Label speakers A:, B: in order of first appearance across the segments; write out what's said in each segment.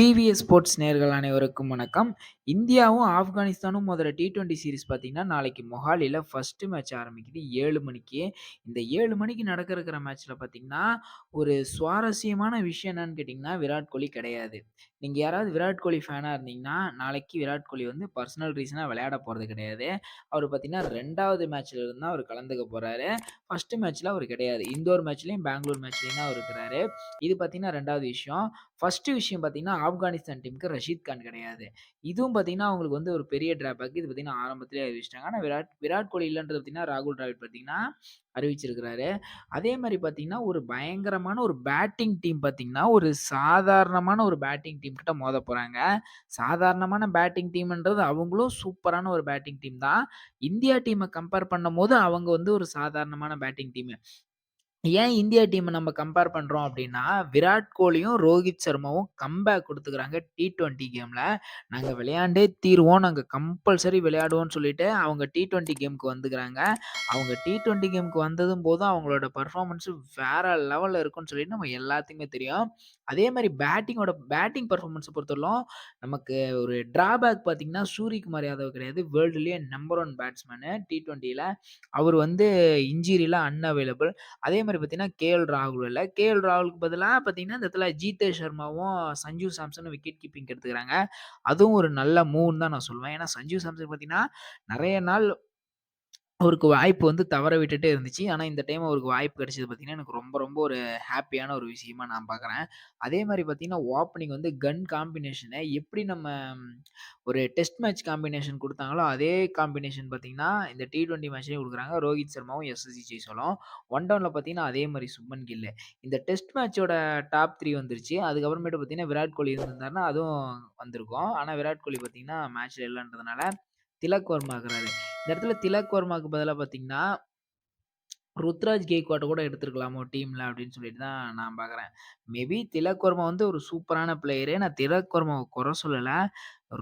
A: PVS sports நேயர்கள் அனைவருக்கும் வணக்கம். இந்தியாவும், ஆப்கானிஸ்தானும் மோதுற T20 சீரிஸ் பார்த்தீங்கன்னா, நாளைக்கு மொஹாலில ஃபர்ஸ்ட் மேட்ச் ஆரம்பிக்குது 7 மணிக்கு. இந்த 7 மணிக்கு நடக்க இருக்கிற மேட்ச்ல பார்த்தீங்கன்னா, ஒரு சுவாரஸ்யமான விஷயம் என்னன்னு கேட்டீங்கன்னா, விராட் கோலி கிடையாது. நீங்க யாராவது விராட் கோலி ஃபேனா இருந்தீங்கன்னா, நாளைக்கு விராட் கோலி வந்து பர்சனல் ரீசனா விளையாட போறது கிடையாது. அவரு பார்த்தீங்கன்னா, 2வது மேட்ச்ல இருந்து தான் அவரு கலந்துக்க போறாரு. ஃபர்ஸ்ட் மேட்ச்ல அவரு கிடையாது. இந்தோர் மேட்ச்லயும், பெங்களூர் மேட்ச்லயும் தான் அவரு இருக்கிறாரு. இது பார்த்தீங்கன்னா 2வது விஷயம். ஃபர்ஸ்ட் விஷயம் பார்த்தீங்கன்னா, ஆப்கானிஸ்தான் டீமுக்கு ரஷீத் கான் கிடையாது. இதுவும் பார்த்தீங்கன்னா, அவங்களுக்கு வந்து ஒரு பெரிய டிராபேக். இது பார்த்தீங்கன்னா, ஆரம்பத்திலேயே அறிவிச்சுட்டாங்க. ஆனா விராட் விராட் கோலி இல்லன்றது பார்த்தீங்கன்னா, ராகுல் டிராவிட் பார்த்தீங்கன்னா, அறிவிச்சிருக்கிறாரு. அதே மாரி பார்த்தீங்கன்னா, ஒரு பயங்கரமான ஒரு பேட்டிங் டீம் பார்த்தீங்கன்னா, ஒரு சாதாரணமான ஒரு பேட்டிங் டீம் கிட்ட மோதப் போறாங்க. சாதாரணமான பேட்டிங் டீம்ன்றது அவங்களும் சூப்பரான ஒரு பேட்டிங் டீம் தான். இந்தியா டீம கம்பேர் பண்ணும்போது, அவங்க வந்து ஒரு சாதாரணமான பேட்டிங் டீமு. ஏன் இந்தியா டீம நம்ம கம்பேர் பண்றோம் அப்டின்னா, விராட் கோலியும், ரோஹித் சர்மாவும் கம்பேக் குடுத்துக்குறாங்க T20 கேம்ல. நாங்க விளையாண்டே தீருவோம். நாங்க கம்பல்சரி விளையாடுவோம்னு சொல்லிட்டு அவங்க T20 கேம்க்கு வந்துக்குறாங்க. அவங்க T20 கேம்க்கு வந்ததும் போதும் அவங்களோட பெர்ஃபார்மன்ஸ் வேற லெவல்ல இருக்கும்னு சொல்லிட்டு நம்ம எல்லாத்துக்குமே தெரியும். அதே மாரி பேட்டிங் பெர்ஃபார்மன்ஸ பொறுத்தவரையிலும் நமக்கு ஒரு டிராபேக் பார்த்தீங்கன்னா, சூரியகுமார் யாதவ் கிடையாது. வேர்ல்டுலயே நம்பர் 1 பேட்ஸ்மேனு T20ல. அவரு வந்து இன்ஜூரில அன்அவைலபிள். அதே மாரி பார்த்தீங்கன்னா, ராகுல் இல்ல. ராகுலுக்கு பதிலா பார்த்தீங்கன்னா, இந்த இடத்துல ஜீதேஷ் சர்மாவும், சஞ்சு சாம்சனும் விக்கெட் கீப்பிங்க்கு எடுத்துக்கிறாங்க. அதுவும் ஒரு நல்ல மூவ்ன்னு தான் நான் சொல்லுவேன். ஏன்னா, சஞ்சு சாம்சன் பார்த்தீங்கன்னா, நெறைய நாள் அவருக்கு வாய்ப்பு வந்து தவற விட்டுட்டே இருந்துச்சு. ஆனா, இந்த டைம் அவருக்கு வாய்ப்பு கிடைச்சது பார்த்தீங்கன்னா, எனக்கு ரொம்ப ரொம்ப ஒரு ஹேப்பியான ஒரு விஷயமா நான் பார்க்குறேன். அதே மாரி பார்த்தீங்கன்னா, ஓப்பனிங் வந்து கன் காம்பினேஷன எப்படி நம்ம ஒரு டெஸ்ட் மேட்ச் காம்பினேஷன் குடுத்தாங்களோ, அதே காம்பினேஷன் பார்த்தீங்கன்னா, இந்த T20 மேட்ச்லயும் குடுக்குறாங்க. ரோஹித் சர்மாவும், எஸ்எஸ்சி ஜெய்ஸ்வாலும். ஒன் டவுன்ல பார்த்தீங்கன்னா, அதே மாரி சுப்மன் கில்லு. இந்த டெஸ்ட் மேட்சோட டாப் 3 வந்துருச்சு. அதுக்கப்புறமேட்டு பார்த்தீங்கன்னா, விராட் கோலி இருந்திருந்தாருன்னா, அதுவும் வந்திருக்கும். ஆனா, விராட் கோலி பார்த்தீங்கன்னா, மேட்ச்ல இல்லன்றதுனால திலக் வர்மா இருக்கிறாரு. இந்த இடத்துல திலக் வர்மாக்கு பதிலா பார்த்தீங்கன்னா, ருத்ராஜ் கெய்க்வாட்ட கூட எடுத்திருக்கலாமோ டீம்ல அப்படின்னு சொல்லிட்டு தான் நான் பார்க்குறேன். மேபி திலக் வர்மா வந்து ஒரு சூப்பரான பிளேயரு. நான் திலக் வர்மாவ குறை சொல்லல.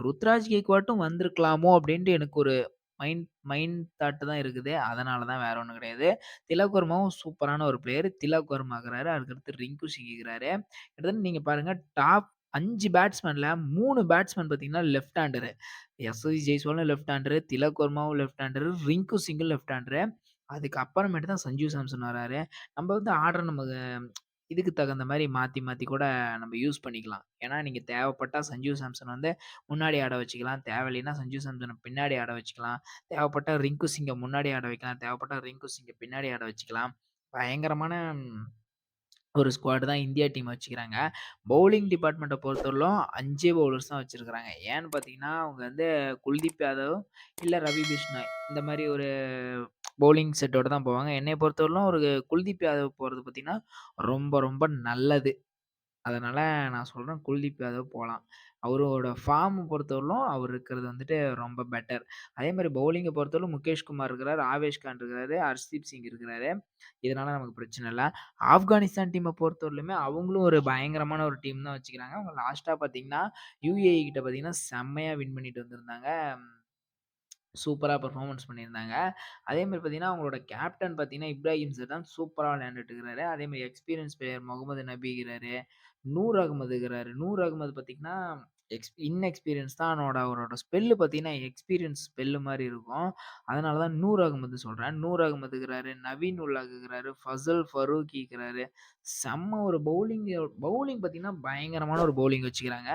A: ருத்ராஜ் கெய்க்வாட்டும் வந்திருக்கலாமோ அப்படின்ட்டு எனக்கு ஒரு மைண்ட் மைண்ட் தாட் தான் இருக்குது. அதனால தான் வேற ஒண்ணும் கிடையாது. திலக் வர்மாவும் சூப்பரான ஒரு பிளேயர். திலக் வர்மா இருக்கிறாரு. அதுக்கடுத்து ரிங்கு சிங் இருக்கிறாரு. கிட்டத்தட்ட நீங்க பாருங்க டாப் 5 பேட்ஸ்மேன்ல 3 பேட்ஸ்மேன் பார்த்தீங்கன்னா லெஃப்ட் ஹேண்டரு. எஸ்எஸ்சி ஜெய்ஸ்வாலும் லெஃப்ட் ஹேண்டரு, திலக் வர்மாவும் லெஃப்ட் ஹேண்டரு, ரிங்கு சிங்கும் லெஃப்ட் ஹேண்டரு. அதுக்கு அப்புறமேட்டு தான் சஞ்சு சாம்சன் வராரு. நம்ம வந்து ஆர்டர் நமக்கு இதுக்கு தகுந்த மாரி மாத்தி, மாத்தி கூட நம்ம யூஸ் பண்ணிக்கலாம். ஏன்னா, நீங்க தேவைப்பட்டா சஞ்சு சாம்சன் வந்து முன்னாடி ஆட வச்சுக்கலாம். தேவையில்லைன்னா சஞ்சு சாம்சன பின்னாடி ஆட வச்சுக்கலாம். தேவைப்பட்டா ரிங்கு சிங்க முன்னாடி ஆட வைக்கலாம். தேவைப்பட்டா ரிங்கு சிங்க பின்னாடி ஆட வச்சுக்கலாம். பயங்கரமான ஒரு ஸ்குவாட் தான் இந்தியா டீம் வச்சுக்கிறாங்க. பவுலிங் டிபார்ட்மெண்ட்ட பொறுத்தவரையிலும் 5 பவுலர்ஸ் தான் வச்சிருக்கிறாங்க. ஏன்னு பார்த்தீங்கன்னா, அவங்க வந்து குல்தீப் யாதவ், இல்ல ரவி பிஷ்னாய் இந்த மாரி ஒரு பவுலிங் செட்டோட தான் போவாங்க. என்னைய பொறுத்தவரையிலும் ஒரு குல்தீப் யாதவ் போறது பார்த்தீங்கன்னா, ரொம்ப ரொம்ப நல்லது. அதனால நான் சொல்றேன் குல்தீப் யாதவ் போலாம். அவரோட ஃபார்ம் பொறுத்தவரையிலும் அவர் இருக்கிறது வந்துட்டு ரொம்ப பெட்டர். அதே மாரி பவுலிங்க பொறுத்தவரையிலும் முகேஷ் குமார் இருக்கிறாரு, ஆவேஷ் கான் இருக்கிறாரு, ஹர்ஷ்தீப் சிங் இருக்கிறாரு. இதனால நமக்கு பிரச்சனை இல்ல. ஆப்கானிஸ்தான் டீம்ம பொறுத்தவரையிலுமே அவங்களும் ஒரு பயங்கரமான ஒரு டீம் தான் வச்சுக்கிறாங்க. அவங்க லாஸ்ட்டா பார்த்தீங்கன்னா, UAE கிட்ட பார்த்தீங்கன்னா, செம்மையா வின் பண்ணிட்டு வந்திருந்தாங்க. சூப்பரா பெர்ஃபார்மன்ஸ் பண்ணியிருந்தாங்க. அதே மாரி பார்த்தீங்கன்னா, அவங்களோட கேப்டன் பார்த்தீங்கன்னா, இப்ராஹிம் சதான் சூப்பரா விளையாண்டுட்டு இருக்கிறாரு. அதே மாரி எக்ஸ்பீரியன்ஸ் பிளேயர் முகமது நபி இருக்கிறாரு. நூர் அகமது இருக்கிறாரு. நூர் அகமது பார்த்தீங்கன்னா, இன்எக்ஸ்பீரியன்ஸ் தான். அவரோட ஸ்பெல் பார்த்தீங்கன்னா, எக்ஸ்பீரியன்ஸ் ஸ்பெல் மாரி இருக்கும். அதனால தான் நூர் அகமது சொல்றேன். நூர் அகமது இருக்கிறாரு, நவீன் உல்லாக் இருக்கிறாரு, ஃபசல் ஃபரூக்கி இருக்கிறாரு. செம்ம ஒரு பவுலிங் பார்த்தீங்கன்னா, பயங்கரமான ஒரு பவுலிங் வச்சுக்கிறாங்க.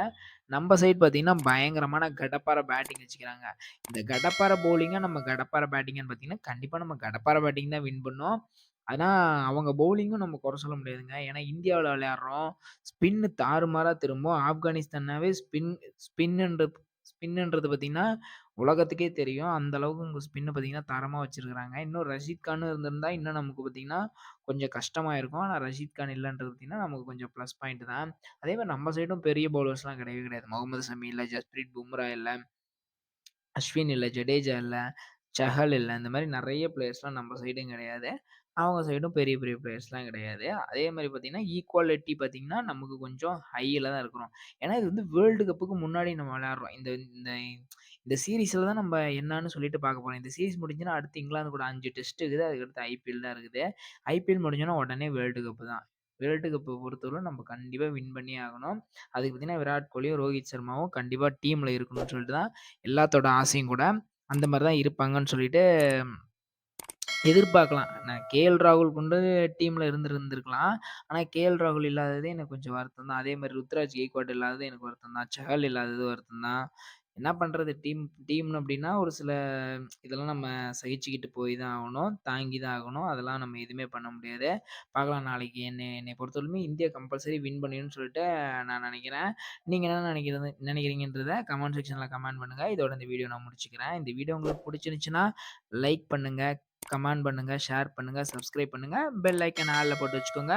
A: நம்ப சைட் பார்த்தீங்கன்னா, பயங்கரமான கடப்பார பேட்டிங் வச்சுக்கிறாங்க. இந்த கடப்பார பவுலிங்கா, நம்ம கடப்பார பேட்டிங்கான்னு பார்த்தீங்கன்னா, கண்டிப்பா நம்ம கடப்பார பேட்டிங் தான் வின் பண்ணோம். ஆனா, அவங்க பவுலிங்கும் நம்ம குறை சொல்ல முடியாதுங்க. ஏன்னா, இந்தியாவுல விளையாடுறோம். ஸ்பின் தாறுமாறா திரும்பும். ஆப்கானிஸ்தான்னாவே ஸ்பின்ன்றது ஸ்பின்ன்றது பார்த்தீங்கன்னா, உலகத்துக்கே தெரியும். அந்த அளவுக்கு உங்க ஸ்பின்ன பார்த்தீங்கன்னா, தரமா வச்சிருக்காங்க. இன்னும் ரஷீத் கானும் இருந்திருந்தா, இன்னும் நமக்கு பார்த்தீங்கன்னா, கொஞ்சம் கஷ்டமா இருக்கும். ஆனா, ரஷீத் கான் இல்லன்றது பார்த்தீங்கன்னா, நமக்கு கொஞ்சம் ப்ளஸ் பாயிண்ட் தான். அதே மாரி நம்ம சைடும் பெரிய பவுலர்ஸ்லாம் கிடையவே கிடையாது. முகமது ஷமி இல்ல, ஜஸ்பிரீத் பும்ரா இல்ல. அஸ்வின் இல்ல, ஜடேஜா இல்ல, சஹல் இல்ல. இந்த மாரி நெறைய பிளேயர்ஸ்லாம் நம்ம சைடும் கிடையாது. அவங்க சைடும் பெரிய, பெரிய பிளேயர்ஸ்லாம் கிடையாது. அதே மாரி பார்த்தீங்கன்னா, ஈக்குவாலிட்டி பார்த்தீங்கன்னா, நமக்கு கொஞ்சம் ஹைல தான் இருக்கிறோம். ஏன்னா, இது வந்து வேர்ல்டு கப்புக்கு முன்னாடி நம்ம விளையாடுறோம். இந்த இந்த இந்த சீரிஸ்ல தான் நம்ம என்னான்னு சொல்லிட்டு பார்க்க போறோம். இந்த சீரிஸ் முடிஞ்சுனா, அடுத்து இங்கிலாந்து கூட 5 டெஸ்ட் இருக்குது. அதுக்கடுத்து IPL தான் இருக்குது. IPL முடிஞ்சோனே உடனே வேர்ல்டு கப் தான். வேர்ல்டு கப்ப பொறுத்தவரை நம்ம கண்டிப்பா வின் பண்ணியே ஆகணும். அதுக்கு பார்த்தீங்கன்னா, விராட் கோலியும், ரோஹித் சர்மாவும் கண்டிப்பா டீம்ல இருக்கணும்னு சொல்லிட்டு தான் எல்லாத்தோட ஆசையும் கூட. அந்த மாரி தான் இருப்பாங்கன்னு சொல்லிட்டு எதிர்பார்க்கலாம். நான் கே.எல். ராகுல் கொண்டு டீம்ல இருந்திருந்திருக்கலாம். ஆனா கே.எல். ராகுல் இல்லாததே எனக்கு கொஞ்சம் வருத்தம் தான். அதே மாரி ருத்ராஜ் கெய்க்வாட் இல்லாதது எனக்கு வருத்தம் தான். சஹல் இல்லாதது வருத்தம் தான். என்ன பண்றது டீம்னு அப்டின்னா ஒரு சில இதெல்லாம் நம்ம சகிச்சுக்கிட்டு போய் தான் ஆகணும். தாங்கி தான் ஆகணும். அதெல்லாம் நம்ம எதுவுமே பண்ண முடியாது. பார்க்கலாம் நாளைக்கு என்னைய பொறுத்தவரையுமே இந்தியா கம்பல்சரி வின் பண்ணிடும்னு சொல்லிட்டு நான் நெனைக்கிறேன். நீங்க என்ன நெனைக்கிறீங்கன்றத கமெண்ட் செக்ஷன்ல கமெண்ட் பண்ணுங்க. இதோட இந்த வீடியோ நான் முடிச்சுக்கிறேன். இந்த வீடியோ உங்களுக்கு புடிச்சிருந்துச்சுன்னா லைக் பண்ணுங்க, கமெண்ட் பண்ணுங்க, ஷேர் பண்ணுங்க, சப்ஸ்கிரைப் பண்ணுங்க. பெல் ஐகான் ஆல்ல போட்டு வச்சுக்கோங்க.